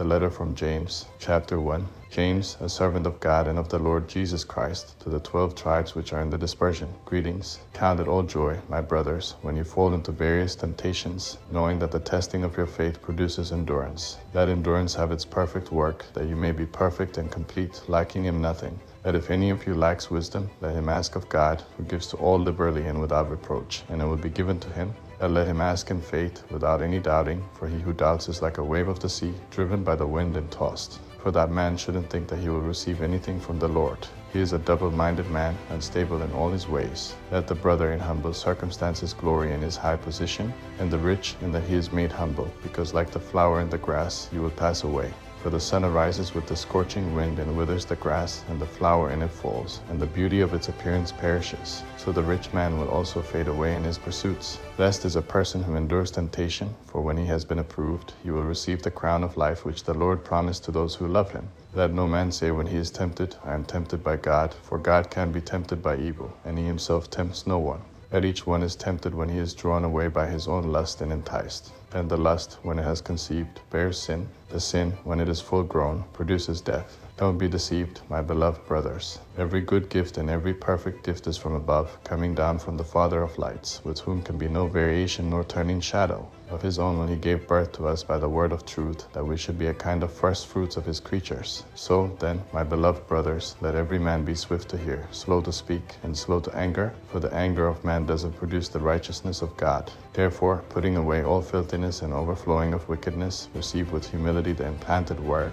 The letter from James, chapter 1. James, a servant of God and of the Lord Jesus Christ, to the 12 tribes which are in the dispersion. Greetings. Count it all joy, my brothers, when you fall into various temptations, knowing that the testing of your faith produces endurance. Let endurance have its perfect work, that you may be perfect and complete, lacking in nothing. That if any of you lacks wisdom, let him ask of God, who gives to all liberally and without reproach, and it will be given to him. And let him ask in faith, without any doubting, for he who doubts is like a wave of the sea, driven by the wind and tossed. For that man shouldn't think that he will receive anything from the Lord. He is a double-minded man, unstable in all his ways. Let the brother in humble circumstances glory in his high position, and the rich in that he is made humble, because like the flower in the grass, you will pass away. For the sun arises with the scorching wind and withers the grass, and the flower in it falls, and the beauty of its appearance perishes. So the rich man will also fade away in his pursuits. Blessed is a person who endures temptation, for when he has been approved, he will receive the crown of life which the Lord promised to those who love him. Let no man say when he is tempted, I am tempted by God, for God can be tempted by evil, and he himself tempts no one. Yet each one is tempted when he is drawn away by his own lust and enticed. Then the lust, when it has conceived, bears sin. The sin, when it is full grown, produces death. Don't be deceived, my beloved brothers. Every good gift and every perfect gift is from above, coming down from the Father of lights, with whom can be no variation nor turning shadow. Of his own when he gave birth to us by the word of truth, that we should be a kind of first fruits of his creatures. So then, my beloved brothers, let every man be swift to hear, slow to speak, and slow to anger, for the anger of man doesn't produce the righteousness of God. Therefore, putting away all filthiness and overflowing of wickedness, receive with humility the implanted word,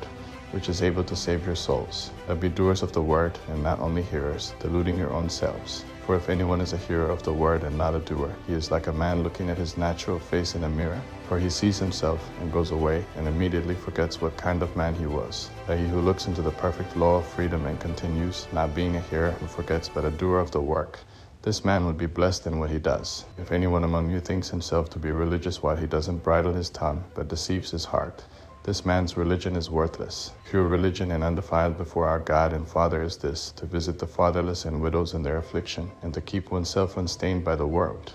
which is able to save your souls. But be doers of the word, and not only hearers, deluding your own selves. For if anyone is a hearer of the word and not a doer, he is like a man looking at his natural face in a mirror. For he sees himself and goes away, and immediately forgets what kind of man he was. That he who looks into the perfect law of freedom and continues, not being a hearer who forgets but a doer of the work, this man will be blessed in what he does. If anyone among you thinks himself to be religious while he doesn't bridle his tongue, but deceives his heart, this man's religion is worthless. Pure religion and undefiled before our God and Father is this, to visit the fatherless and widows in their affliction, and to keep oneself unstained by the world.